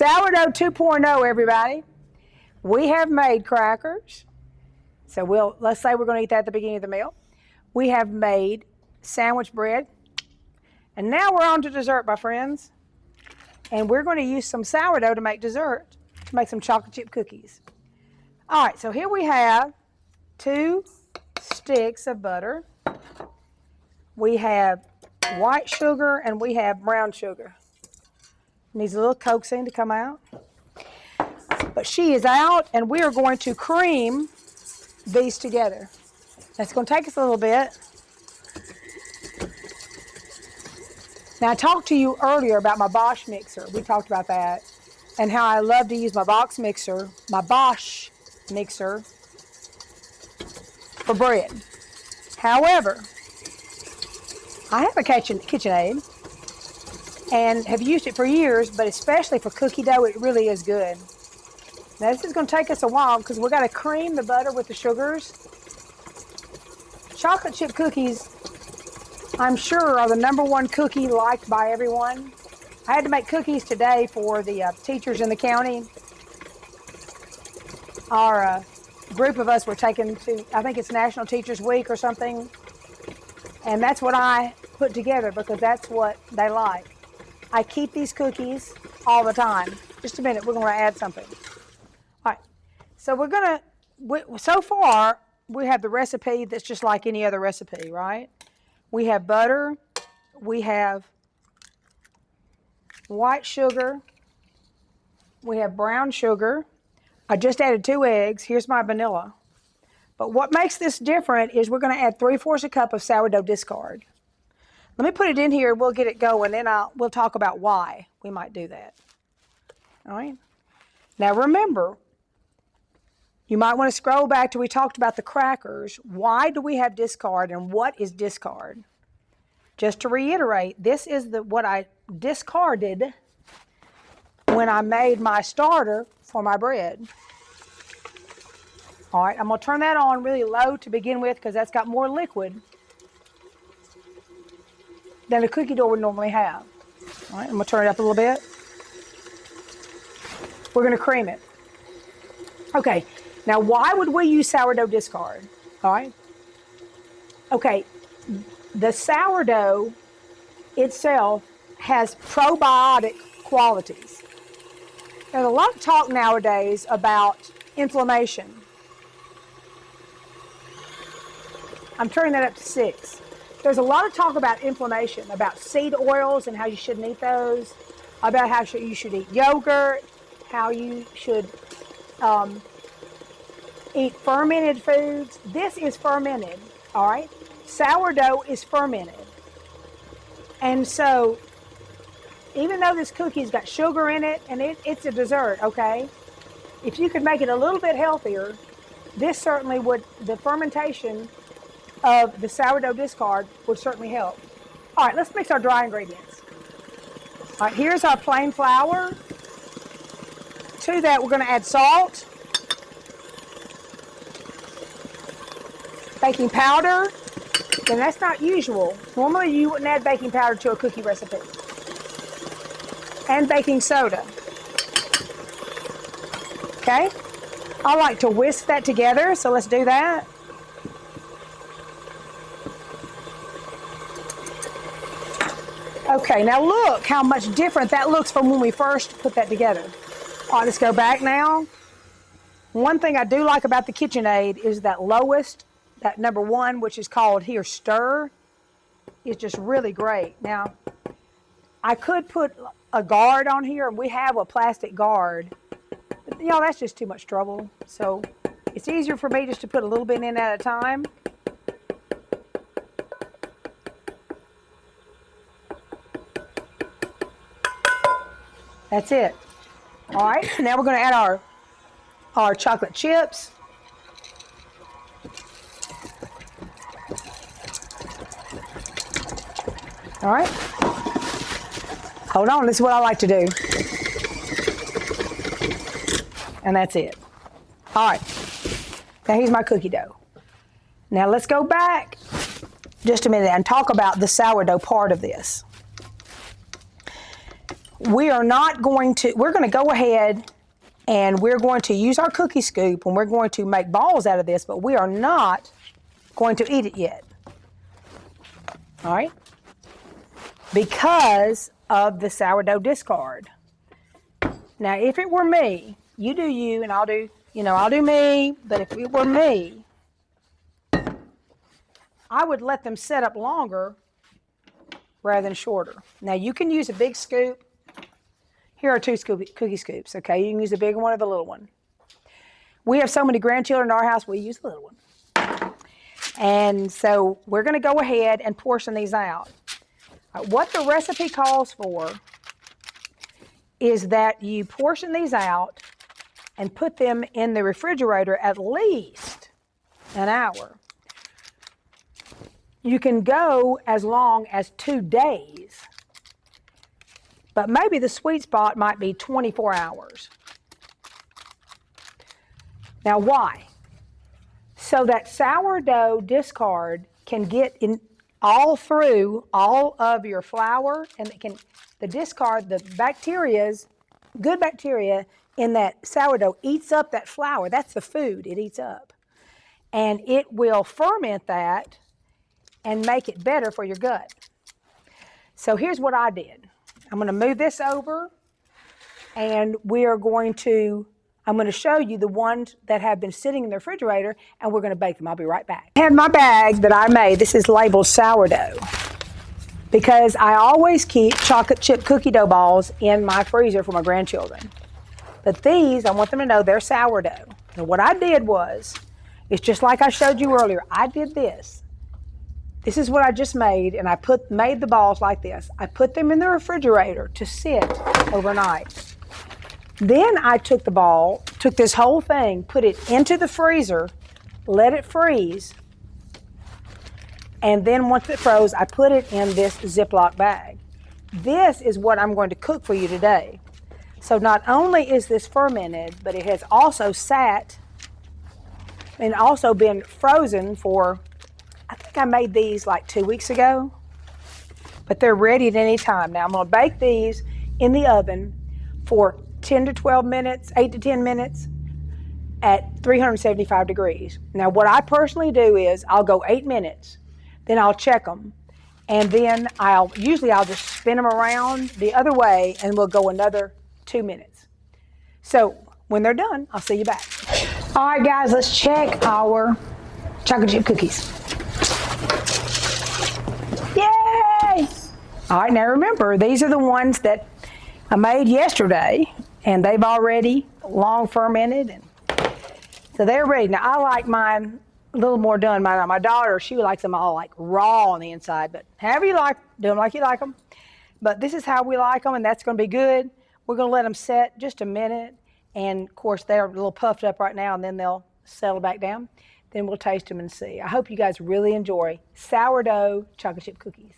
Sourdough 2.0, everybody. We have made crackers. So let's say we're going to eat that at the beginning of the meal. We have made sandwich bread. And now we're on to dessert, my friends. And we're going to use some sourdough to make dessert, to make some chocolate chip cookies. All right, so here we have 2 sticks of butter. We have white sugar and we have brown sugar. Needs a little coaxing to come out. But she is out, and we are going to cream these together. That's going to take us a little bit. Now, I talked to you earlier about my Bosch mixer. We talked about that and how I love to use my Bosch mixer for bread. However, I have a KitchenAid and have used it for years, but especially for cookie dough, it really is good. Now, this is going to take us a while because we've got to cream the butter with the sugars. Chocolate chip cookies, I'm sure, are the -- cookie liked by everyone. I had to make cookies today for the teachers in the county. Our group of us were taken to, I think it's National Teachers Week or something, and that's what I put together because that's what they like. I keep these cookies all the time. Just a minute, we're going to add something. All right, so so far, we have the recipe that's just like any other recipe, right? We have butter, we have white sugar, we have brown sugar. I just added 2 eggs. Here's my vanilla. But what makes this different is we're going to add 3/4 cup of sourdough discard. Let me put it in here, we'll get it going, then we'll talk about why we might do that. All right? Now remember, you might want to scroll back to we talked about the crackers. Why do we have discard and what is discard? Just to reiterate, this is what I discarded when I made my starter for my bread. All right, I'm going to turn that on really low to begin with because that's got more liquid than a cookie dough would normally have. All right, I'm going to turn it up a little bit. We're going to cream it. Okay, now why would we use sourdough discard? All right. Okay, the sourdough itself has probiotic qualities. There's a lot of talk nowadays about inflammation. I'm turning that up to 6. There's a lot of talk about inflammation, about seed oils and how you shouldn't eat those, about how you should eat yogurt, how you should eat fermented foods. This is fermented, all right? Sourdough is fermented. And so, even though this cookie's got sugar in it, and it's a dessert, okay? If you could make it a little bit healthier, this certainly would, the fermentation of the sourdough discard would certainly help. All right, let's mix our dry ingredients. All right, here's our plain flour. To that, we're going to add salt, baking powder, and that's not usual. Normally, you wouldn't add baking powder to a cookie recipe. And baking soda. Okay? I like to whisk that together, so let's do that. Okay, now look how much different that looks from when we first put that together. All right, let's go back now. One thing I do like about the KitchenAid is that lowest, that #1, which is called here stir, is just really great. Now, I could put a guard on here, and we have a plastic guard. But, you know, that's just too much trouble. So it's easier for me just to put a little bit in at a time. That's it. All right, now we're going to add our chocolate chips. All right. Hold on, this is what I like to do. And that's it. All right. Now here's my cookie dough. Now let's go back just a minute and talk about the sourdough part of this. we're going to go ahead and we're going to use our cookie scoop and we're going to make balls out of this, but we are not going to eat it yet. All right? Because of the sourdough discard. Now, if it were me, you do you and I'll do me, but if it were me, I would let them set up longer rather than shorter. Now, you can use a big scoop. Here are 2 cookie scoops, okay? You can use a big one or the little one. We have so many grandchildren in our house, we use the little one. And so we're going to go ahead and portion these out. What the recipe calls for is that you portion these out and put them in the refrigerator at least an hour. You can go as long as 2 days, but maybe the sweet spot might be 24 hours. Now, why? So that sourdough discard can get in all through all of your flour, and the discard, the good bacteria in that sourdough eats up that flour. That's the food it eats up. And it will ferment that and make it better for your gut. So here's what I did. I'm going to move this over, and I'm going to show you the ones that have been sitting in the refrigerator, and we're going to bake them. I'll be right back. I have my bag that I made. This is labeled sourdough because I always keep chocolate chip cookie dough balls in my freezer for my grandchildren. But these, I want them to know they're sourdough. And what I did was, it's just like I showed you earlier. I did this. This is what I just made, and I made the balls like this. I put them in the refrigerator to sit overnight. Then I took this whole thing, put it into the freezer, let it freeze, and then once it froze, I put it in this Ziploc bag. This is what I'm going to cook for you today. So not only is this fermented, but it has also sat and also been frozen for, I think I made these like 2 weeks ago, but they're ready at any time. Now I'm going to bake these in the oven for 10 to 12 minutes, 8 to 10 minutes at 375 degrees. Now what I personally do is I'll go 8 minutes, then I'll check them, and then I'll just spin them around the other way and we'll go another 2 minutes. So when they're done, I'll see you back. All right guys, let's check our chocolate chip cookies. Yay! All right, now remember, these are the ones that I made yesterday, and they've already long fermented, and so they're ready. Now, I like mine a little more done. My daughter, she likes them all like raw on the inside, but however you like, do them like you like them. But this is how we like them, and that's going to be good. We're going to let them set just a minute, and of course, they're a little puffed up right now, and then they'll settle back down. Then we'll taste them and see. I hope you guys really enjoy sourdough chocolate chip cookies.